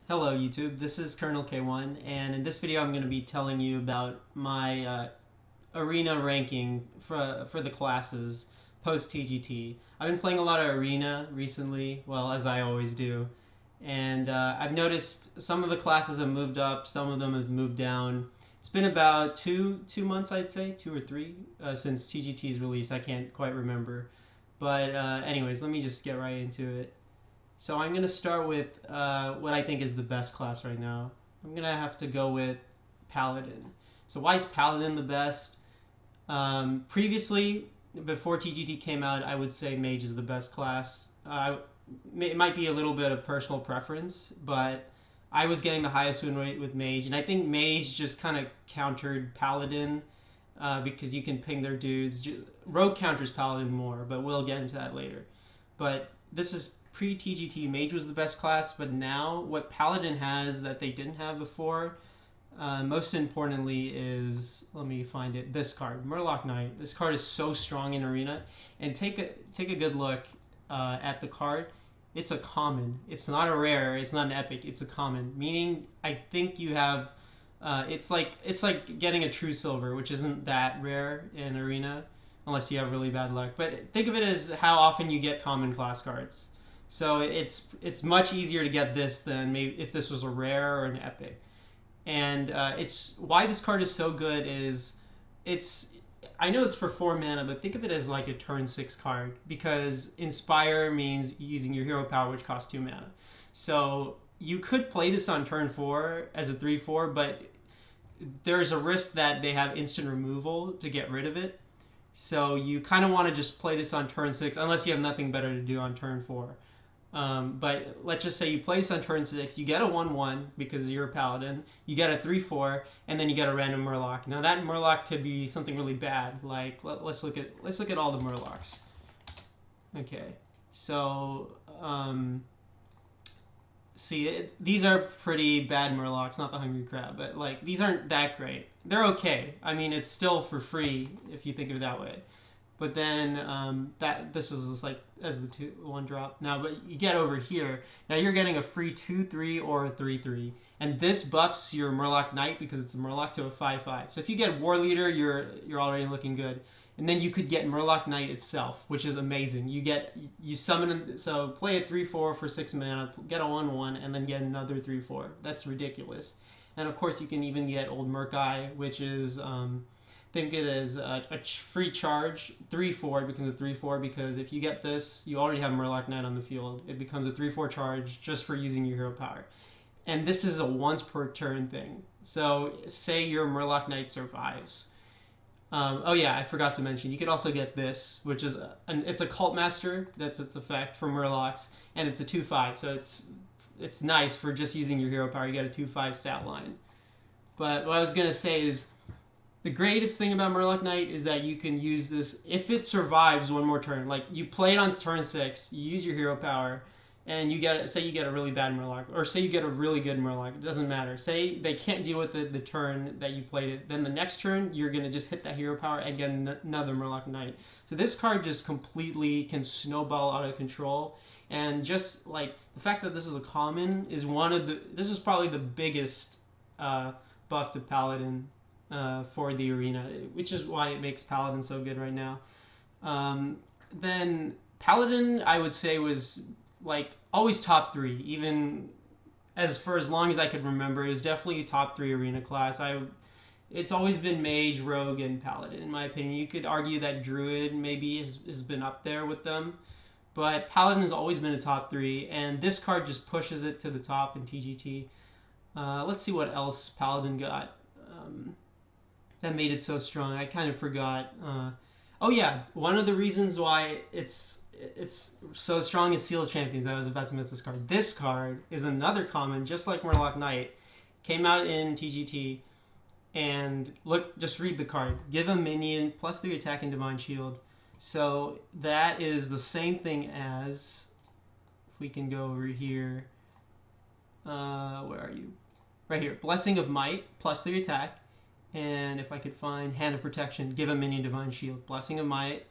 Hello YouTube, this is Colonel K1, and in this video I'm going to be telling you about my arena ranking for the classes post TGT. I've been playing a lot of arena recently, well, as I always do, and I've noticed some of the classes have moved up, some of them have moved down. It's been about two months, I'd say, 2 or 3, since TGT's released. I can't quite remember, but anyways, let me just get right into it. So I'm going to start with what I think is the best class right now. I'm going to have to go with Paladin. So why is Paladin the best? Previously, before TGT came out, I would say Mage is the best class. It might be a little bit of personal preference, but I was getting the highest win rate with Mage, and I think Mage just kind of countered Paladin because you can ping their dudes. Rogue counters Paladin more, but we'll get into that later. But this is pre-TGT. Mage was the best class, but now what Paladin has that they didn't have before, most importantly is, let me find it, this card, Murloc Knight. This card is so strong in Arena, and take a good look at the card. It's a common. It's not a rare. It's not an epic. It's a common, meaning I think you have. It's like getting a true silver, which isn't that rare in Arena, unless you have really bad luck. But think of it as how often you get common class cards. So it's much easier to get this than maybe if this was a rare or an epic. And it's why this card is so good is I know it's for 4 mana, but think of it as like a turn 6 card because Inspire means using your hero power, which costs 2 mana. So you could play this on turn 4 as a 3/4, but there's a risk that they have instant removal to get rid of it. So you kind of want to just play this on turn 6 unless you have nothing better to do on turn 4. But let's just say you play this on turn 6, you get a 1/1 because you're a Paladin, you get a 3/4, and then you get a random Murloc. Now that Murloc could be something really bad. Like let's look at all the Murlocs. Okay, so see, these are pretty bad Murlocs, not the Hungry Crab, but like these aren't that great. They're okay. I mean, it's still for free if you think of it that way. But then this is like as the 1 drop now. But you get over here now, you're getting a free 2/3 or a 3/3, and this buffs your Murloc Knight because it's a Murloc to a 5/5. So if you get War Leader, you're already looking good. And then you could get Murloc Knight itself, which is amazing. You summon, so play a 3/4 for 6 mana, get a 1/1, and then get another 3/4. That's ridiculous. And of course, you can even get Old Murk-Eye, which is think it as a free charge 3/4. It becomes a 3/4 because if you get this, you already have Murloc Knight on the field. It becomes a 3/4 charge just for using your hero power. And this is a once per turn thing. So say your Murloc Knight survives. Oh yeah, I forgot to mention, you could also get this, which is it's a Cult Master. That's its effect for Murlocs, and it's a 2/5. So it's nice for just using your hero power. You get a 2/5 stat line. But what I was gonna say is, the greatest thing about Murloc Knight is that you can use this if it survives one more turn. Like you play it on turn 6, you use your hero power, and say you get a really bad Murloc, or say you get a really good Murloc. It doesn't matter. Say they can't deal with the turn that you played it. Then the next turn, you're going to just hit that hero power and get another Murloc Knight. So this card just completely can snowball out of control. And just like the fact that this is a common is this is probably the biggest buff to Paladin for the arena, which is why it makes Paladin so good right now. Then Paladin, I would say, was like always top 3, even for as long as I could remember. It was definitely a top 3 arena class. It's always been Mage, Rogue, and Paladin, in my opinion. You could argue that Druid maybe has been up there with them, but Paladin has always been a top 3, and this card just pushes it to the top in TGT. Let's see what else Paladin got that made it so strong. I kind of forgot. Oh yeah, one of the reasons why it's so strong is Seal of Champions. I was about to miss this card. This card is another common, just like Murloc Knight. Came out in TGT, and look, just read the card. Give a minion +3 attack and Divine Shield. So that is the same thing as, if we can go over here, where are you? Right here. Blessing of Might, +3 attack. And if I could find Hand of Protection, give a minion Divine Shield. Blessing of Might,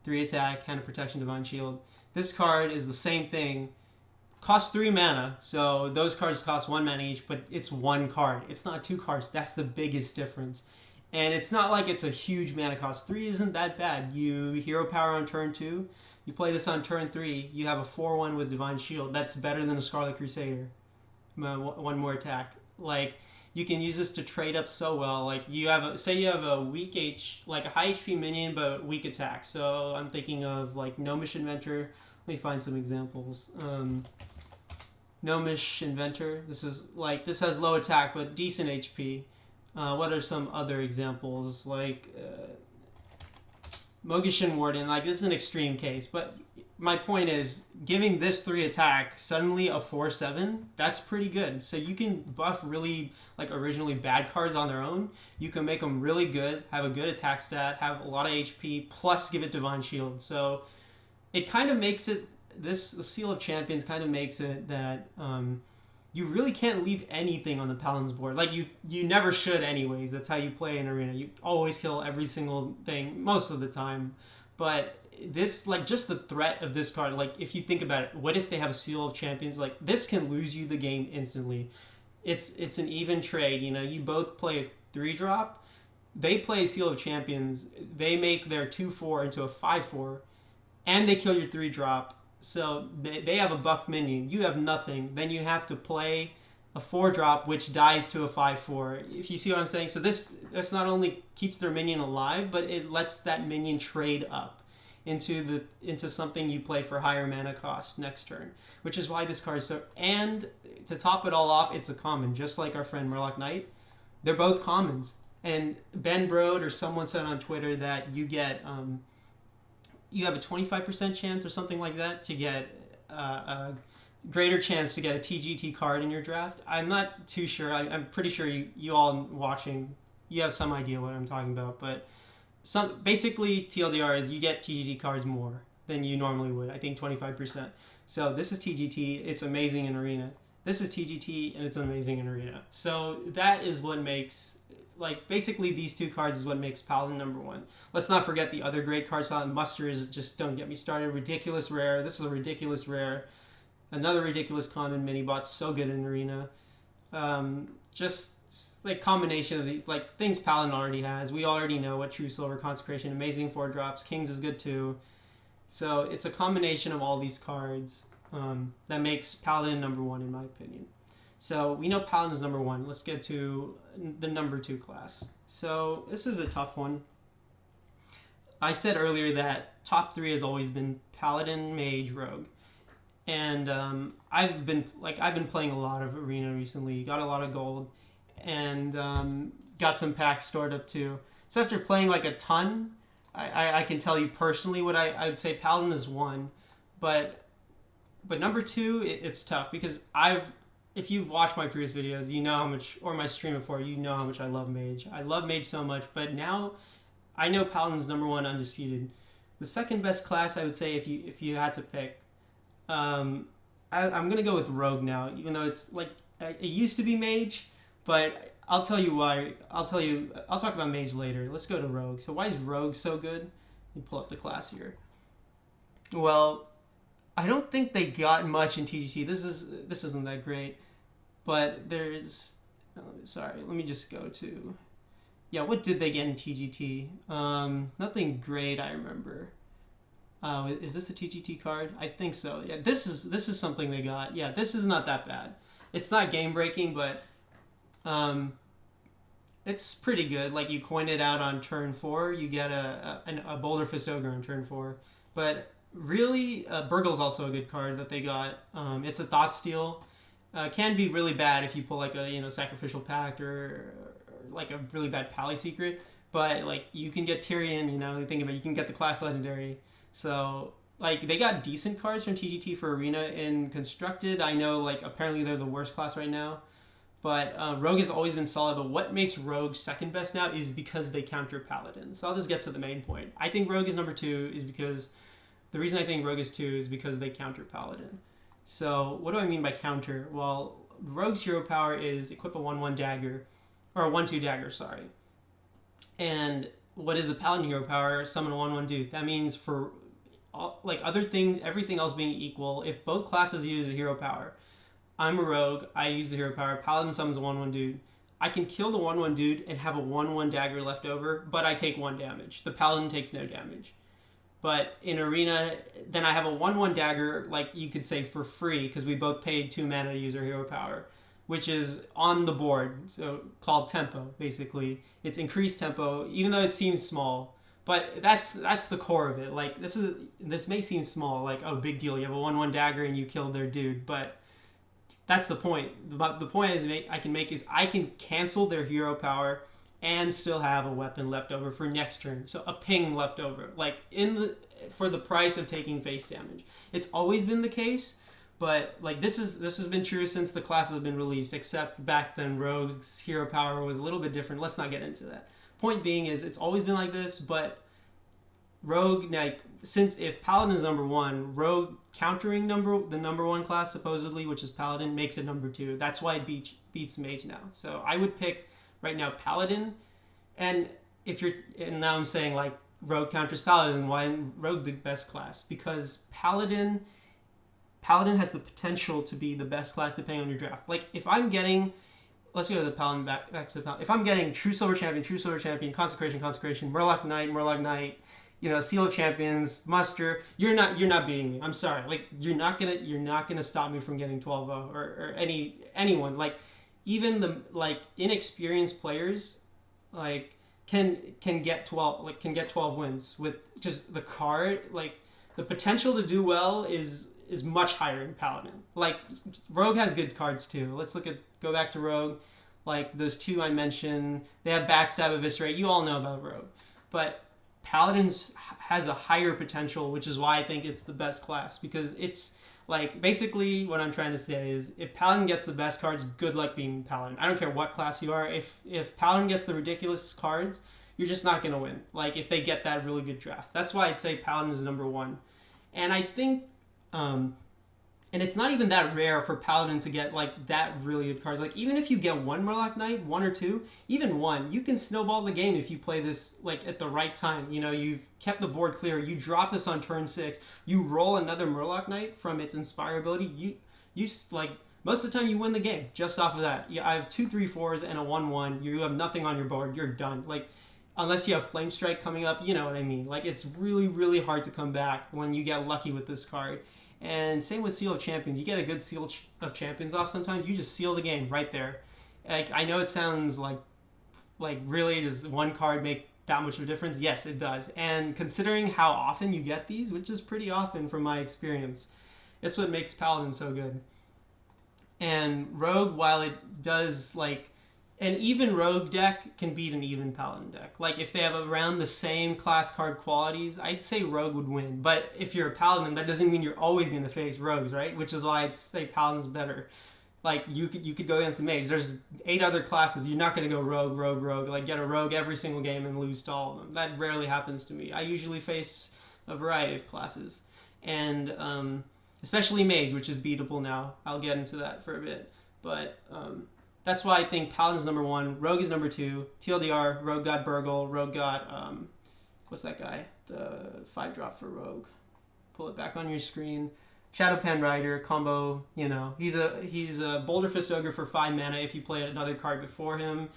3 attack, Hand of Protection, Divine Shield. This card is the same thing, costs 3 mana, so those cards cost 1 mana each, but it's one card. It's not 2 cards. That's the biggest difference. And it's not like it's a huge mana cost. 3 isn't that bad. You hero power on turn 2. You play this on turn 3. You have a 4/1 with Divine Shield. That's better than a Scarlet Crusader. One more attack. Like, you can use this to trade up so well. Like, you have say you have a weak like a high HP minion but weak attack. So I'm thinking of like Gnomish Inventor. Let me find some examples. Gnomish Inventor. This has low attack but decent HP. What are some other examples? Like Mogishin Warden. Like, this is an extreme case, but my point is, giving this 3 attack suddenly a 4/7, that's pretty good. So you can buff really like originally bad cards on their own. You can make them really good, have a good attack stat, have a lot of HP, plus give it Divine Shield. So it kind of makes it, the Seal of Champions kind of makes it that you really can't leave anything on the Paladin's board. Like, you never should anyways. That's how you play in Arena. You always kill every single thing most of the time. But this, like, just the threat of this card, like, if you think about it, what if they have a Seal of Champions? Like, this can lose you the game instantly. It's an even trade, you know. You both play a 3-drop. They play Seal of Champions. They make their 2/4 into a 5/4. And they kill your 3-drop. So they have a buff minion. You have nothing. Then you have to play a 4-drop, which dies to a 5/4. If you see what I'm saying. So this not only keeps their minion alive, but it lets that minion trade up into something you play for higher mana cost next turn. Which is why this card is so... And to top it all off, it's a common. Just like our friend Murloc Knight. They're both commons. And Ben Brode or someone said on Twitter that you get... you have a 25% chance or something like that to get a greater chance to get a TGT card in your draft. I'm not too sure. I'm pretty sure you all watching, you have some idea what I'm talking about. But basically, TLDR is you get TGT cards more than you normally would. I think 25%. So this is TGT. It's amazing in Arena. This is TGT, and it's amazing in Arena. So that is what makes... Like, basically, these 2 cards is what makes Paladin #1. Let's not forget the other great cards. Paladin Muster is just, don't get me started. Ridiculous rare. This is a ridiculous rare. Another ridiculous common mini-bot. So good in Arena. Just, like, combination of these, like, things Paladin already has. We already know what True Silver, Consecration, amazing 4-drops. Kings is good, too. So, it's a combination of all these cards that makes Paladin #1, in my opinion. So we know Paladin is #1. Let's get to the #2 class. So this is a tough one. I said earlier that top 3 has always been Paladin, Mage, Rogue, and I've been playing a lot of Arena recently. Got a lot of gold, and got some packs stored up too. So after playing like a ton, I can tell you personally what I'd say Paladin is 1, but #2 it's tough because if you've watched my previous videos, you know how much, or my stream before, you know how much I love Mage. I love Mage so much, but now I know Paladin's #1 undisputed. The second best class, I would say, if you had to pick, I'm gonna go with Rogue now, even though it's like it used to be Mage, but I'll tell you why. I'll talk about Mage later. Let's go to Rogue. So why is Rogue so good? Let me pull up the class here. Well, I don't think they got much in TGT. This isn't that great, but there's... sorry, let me just go to... Yeah, what did they get in TGT? Nothing great, I remember. Is this a TGT card? I think so. Yeah, this is something they got. Yeah, this is not that bad. It's not game breaking, but it's pretty good. Like, you coin it out on turn 4, you get a Boulder Fist Ogre on turn 4, but really, Burgle's also a good card that they got. It's a Thought Steal. Can be really bad if you pull like a Sacrificial Pact or like a really bad Pally Secret. But like you can get Tyrion. Think about it, you can get the class legendary. So like they got decent cards from TGT for Arena in Constructed. I know like apparently they're the worst class right now. But Rogue has always been solid. But what makes Rogue second best now is because they counter Paladin. So I'll just get to the main point. I think Rogue is #2 is because... The reason I think Rogue is 2 is because they counter Paladin. So what do I mean by counter? Well, Rogue's hero power is equip a 1/1 dagger, or a 1/2 dagger, sorry. And what is the Paladin hero power? Summon a 1/1 dude. That means for like other things, everything else being equal, if both classes use a hero power, I'm a rogue, I use the hero power, Paladin summons a 1/1 dude. I can kill the 1/1 dude and have a 1/1 dagger left over, but I take 1 damage. The Paladin takes no damage. But in Arena, then I have a 1/1 dagger, like you could say for free, because we both paid 2 mana to use our hero power, which is on the board, so called tempo, basically. It's increased tempo, even though it seems small. But that's the core of it. Like this may seem small, like oh big deal, you have a 1/1 dagger and you killed their dude, but that's the point. The point I can make is I can cancel their hero power and still have a weapon left over for next turn. So a ping left over, like for the price of taking face damage. It's always been the case, but like this has been true since the classes have been released. Except back then, Rogue's hero power was a little bit different. Let's not get into that. Point being is it's always been like this, but Rogue, like, since if Paladin is number 1, Rogue countering the number 1 class supposedly, which is Paladin, makes it number 2. That's why it beats Mage now. So I would pick right now Paladin, and now I'm saying like Rogue counters Paladin. Why isn't Rogue the best class? Because Paladin has the potential to be the best class depending on your draft. Like if I'm getting, let's go to the Paladin back to the Paladin. If I'm getting True Silver Champion, Consecration, Murloc Knight, Seal of Champions, Muster, you're not beating me. I'm sorry. Like you're not gonna stop me from getting 12-0 or anyone. Like even the inexperienced players like can get 12 wins with just the card. Like the potential to do well is much higher in Paladin. Like Rogue has good cards too. Let's go back to Rogue. Like those 2 I mentioned, they have Backstab, Eviscerate. You all know about Rogue, but Paladin has a higher potential, which is why I think it's the best class, because it's like basically what I'm trying to say is if Paladin gets the best cards, good luck being Paladin. I don't care what class you are. If Paladin gets the ridiculous cards, you're just not going to win. Like if they get that really good draft. That's why I'd say Paladin is number 1. And I think and it's not even that rare for Paladin to get like that really good cards. Like even if you get 1 Murloc Knight, 1 or 2, even 1, you can snowball the game if you play this like at the right time. You've kept the board clear. You drop this on turn 6. You roll another Murloc Knight from its Inspire ability. You like most of the time you win the game just off of that. I have 2 3/4s and a 1/1. You have nothing on your board. You're done. Like unless you have Flame Strike coming up, you know what I mean. Like it's really really hard to come back when you get lucky with this card. And same with Seal of Champions. You get a good Seal of Champions off sometimes, you just seal the game right there. Like I know it sounds like really does one card make that much of a difference? Yes, it does. And considering how often you get these, which is pretty often from my experience, it's what makes Paladin so good. And Rogue, while it does like an even Rogue deck can beat an even Paladin deck. Like if they have around the same class card qualities, I'd say Rogue would win. But if you're a Paladin, that doesn't mean you're always going to face Rogues, right? Which is why I'd say Paladin's better. Like you could go against a Mage. There's 8 other classes. You're not going to go Rogue. Like get a Rogue every single game and lose to all of them. That rarely happens to me. I usually face a variety of classes. And especially Mage, which is beatable now. I'll get into that for a bit. But that's why I think Paladin's number 1, Rogue is number 2. TLDR, Rogue got Burgle, Rogue got, what's that guy? The 5-drop for Rogue. Pull it back on your screen. Shadow Pen Rider, combo, he's a Boulder Fist Ogre for 5 mana if you play another card before him.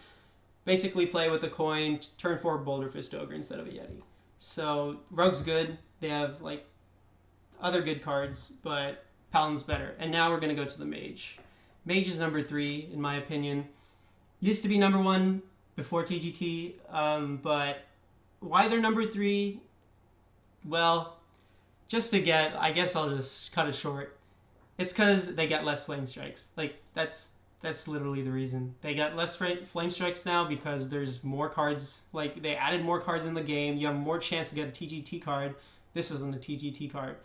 Basically play with the coin, turn 4 Boulder Fist Ogre instead of a Yeti. So Rogue's good. They have, like, other good cards, but Paladin's better. And now we're going to go to the Mage. Mage is number 3, in my opinion. Used to be number 1 before TGT, but why they're number 3? Well, I guess I'll just cut it short. It's because they get less flame strikes. Like, that's literally the reason. They get less flame strikes now because there's more cards. Like, they added more cards in the game. You have more chance to get a TGT card. This isn't a TGT card.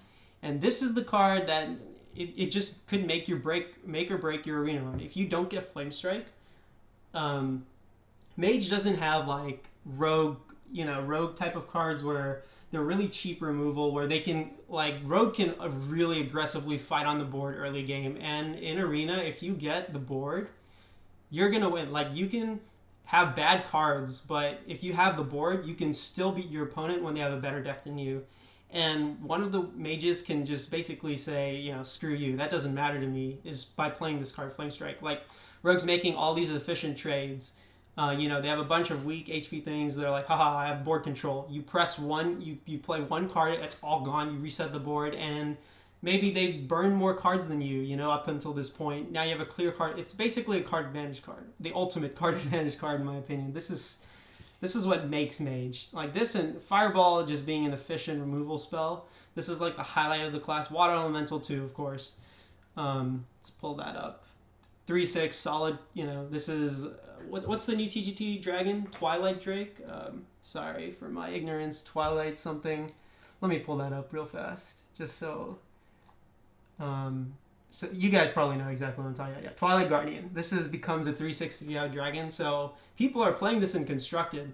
And this is the card that it just could make or break your arena run. If you don't get Flame Strike, Mage doesn't have like rogue type of cards where they're really cheap removal, where they can, like, Rogue can really aggressively fight on the board early game. And in Arena, if you get the board, you're going to win. Like, you can have bad cards, but if you have the board, you can still beat your opponent when they have a better deck than you. And one of the mages can just basically say, you know, screw you, that doesn't matter to me, is by playing this card, Flame Strike. Like, Rogue's making all these efficient trades. You know, they have a bunch of weak HP things. They're like, haha, I have board control. You press one, you play one card, it's all gone, you reset the board, and maybe they've burned more cards than you know, up until this point. Now you have a clear card. It's basically a card advantage card. The ultimate card advantage card, in my opinion. This is what makes Mage. Like this and Fireball just being an efficient removal spell. This is like the highlight of the class. Water Elemental too, of course. Let's pull that up. 3/6, solid, you know, this is... What's the new TGT Dragon? Twilight Drake? Sorry for my ignorance. Twilight something. Let me pull that up real fast. Just so... so you guys probably know exactly what I'm talking about. Yeah, Twilight Guardian. This becomes a 3/6 dragon. So people are playing this in Constructed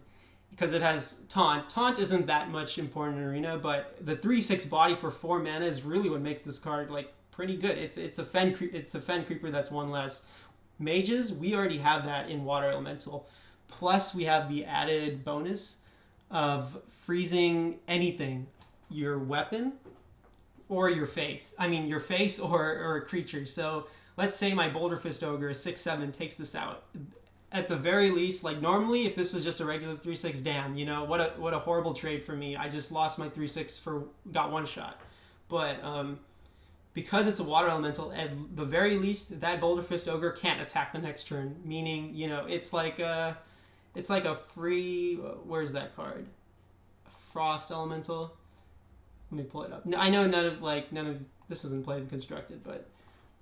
because it has Taunt. Taunt isn't that much important in Arena, but the 3/6 body for 4 mana is really what makes this card like pretty good. It's a Fen creeper that's one less. Mages, we already have that in Water Elemental. Plus we have the added bonus of freezing anything, your weapon or your face. I mean, your face or a creature. So let's say my Boulder Fist Ogre 6/7 takes this out. At the very least, like normally if this was just a regular 3/6, damn, you know, what a horrible trade for me. I just lost my 3/6 got one shot. But because it's a Water Elemental, at the very least, that Boulder Fist Ogre can't attack the next turn. Meaning, you know, it's like a free... Where's that card? Frost Elemental. Let me pull it up. I know none of this isn't played in Constructed, but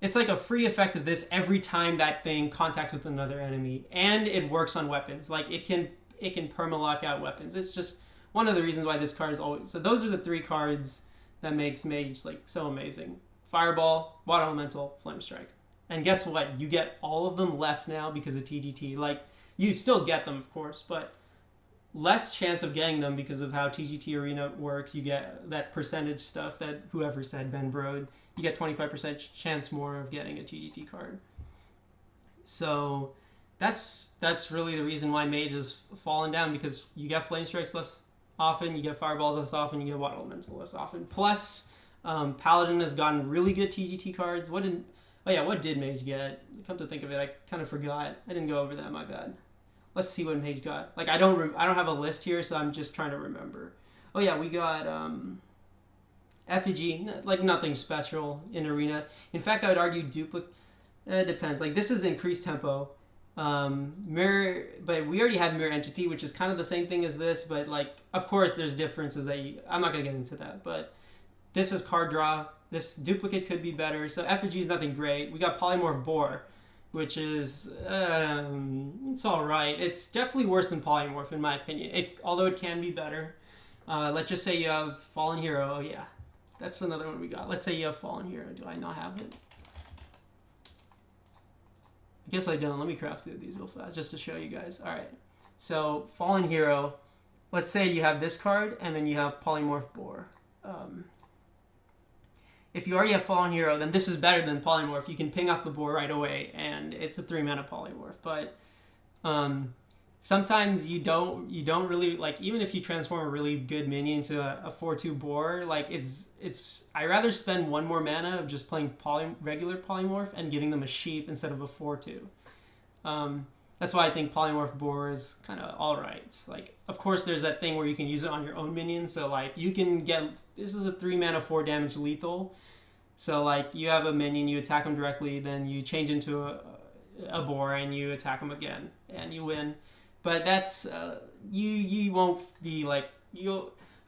it's like a free effect of this every time that thing contacts with another enemy, and it works on weapons. Like it can perma-lock out weapons. It's just one of the reasons why this card is always... So those are the 3 cards that makes Mage like so amazing. Fireball, Water Elemental, Flame Strike. And guess what? You get all of them less now because of TGT. Like, you still get them, of course, but less chance of getting them because of how TGT Arena works. You get that percentage stuff that whoever said, Ben Brode. You get 25% chance more of getting a TGT card. So that's really the reason why Mage has fallen down, because you get Flame Strikes less often, you get Fireballs less often, you get Water Elemental less often. Plus... Paladin has gotten really good TGT cards. What did Mage get? Come to think of it, I kind of forgot. I didn't go over that, my bad. Let's see what Mage got. Like I don't have a list here, so I'm just trying to remember. Oh yeah, we got Effigy, like nothing special in Arena. In fact, I would argue duplicate. It depends. Like this is increased tempo. Mirror, but we already have Mirror Entity, which is kind of the same thing as this, but like of course there's differences that I'm not gonna get into that, but. This is card draw. This duplicate could be better. So Effigy is nothing great. We got Polymorph Boar, which is it's all right. It's definitely worse than Polymorph in my opinion. Although it can be better. Let's just say you have Fallen Hero. Oh yeah, that's another one we got. Let's say you have Fallen Hero. Do I not have it? I guess I don't. Let me craft 2 of these real fast just to show you guys. All right. So Fallen Hero. Let's say you have this card and then you have Polymorph Boar. If you already have Fallen Hero, then this is better than Polymorph. You can ping off the board right away, and it's a 3-mana Polymorph. But sometimes you don't really like. Even if you transform a really good minion to a 4/2 boar, like I rather spend 1 more mana of just playing regular Polymorph and giving them a sheep instead of a 4/2. That's why I think Polymorph Boar is kind of alright. Like, of course, there's that thing where you can use it on your own minions. So, like, you can get... This is a 3-mana, 4 damage lethal. So, like, you have a minion, you attack them directly, then you change into a boar, and you attack them again, and you win. But that's... you won't be, like...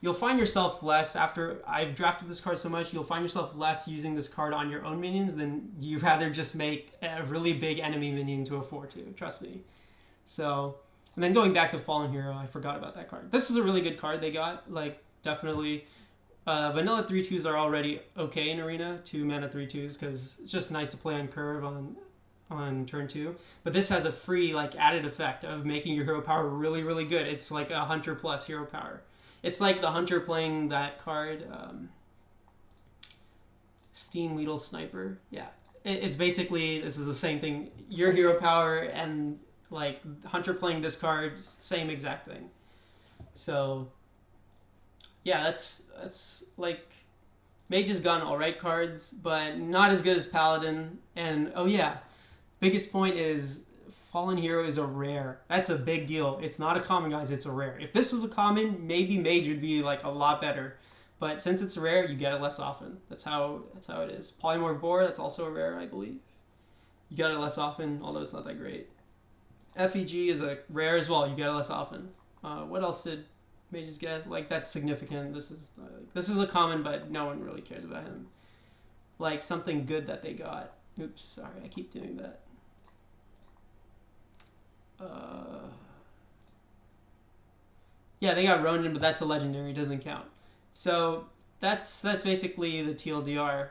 You'll find yourself less, after I've drafted this card so much, you'll find yourself less using this card on your own minions than you rather just make a really big enemy minion to a 4/2, trust me. So, and then going back to Fallen Hero, I forgot about that card. This is a really good card they got, like, definitely. Vanilla 3/2s are already okay in Arena, 2-mana 3/2s, because it's just nice to play on curve on turn 2. But this has a free, like, added effect of making your hero power really, really good. It's like a Hunter plus hero power. It's like the Hunter playing that card, Steam Weedle Sniper. Yeah, it's basically, this is the same thing. Your hero power and like Hunter playing this card, same exact thing. So yeah, that's like Mage has gotten alright cards, but not as good as Paladin. And oh yeah, biggest point is Fallen Hero is a rare. That's a big deal. It's not a common, guys. It's a rare. If this was a common, maybe Mage would be like a lot better. But since it's a rare, you get it less often. That's how it is. Polymorph Boar, that's also a rare, I believe. You get it less often, although it's not that great. FEG is a rare as well. You get it less often. What else did Mages get? Like, that's significant. This is a common, but no one really cares about him. Like, something good that they got. Oops, sorry, I keep doing that. Yeah, they got Ronin, but that's a legendary. It doesn't count. So that's basically the TLDR.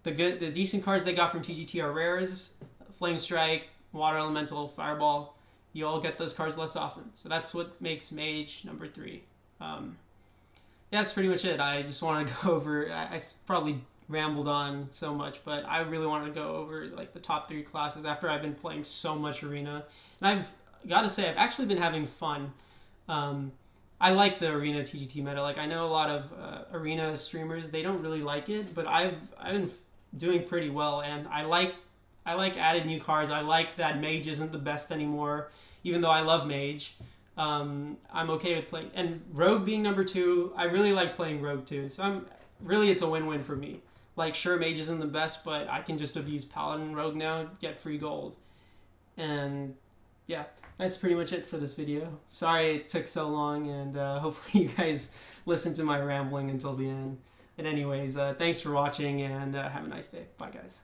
The decent cards they got from TGT are rares, Flame Strike, Water Elemental, Fireball. You all get those cards less often. So that's what makes Mage number 3. Yeah, that's pretty much it. I just wanted to go over. I probably rambled on so much, but I really wanted to go over like the top 3 classes after I've been playing so much Arena, and I've got to say I've actually been having fun. I like the Arena TGT meta. Like, I know a lot of Arena streamers, they don't really like it, but I've been doing pretty well, and I like added new cards. I like that Mage isn't the best anymore, even though I love Mage. I'm okay with playing, and Rogue being number 2, I really like playing Rogue too. So it's a win-win for me. Like, sure, Mage isn't the best, but I can just abuse Paladin Rogue now, get free gold, and yeah, that's pretty much it for this video. Sorry it took so long, and hopefully you guys listened to my rambling until the end. And anyways, thanks for watching, and have a nice day. Bye, guys.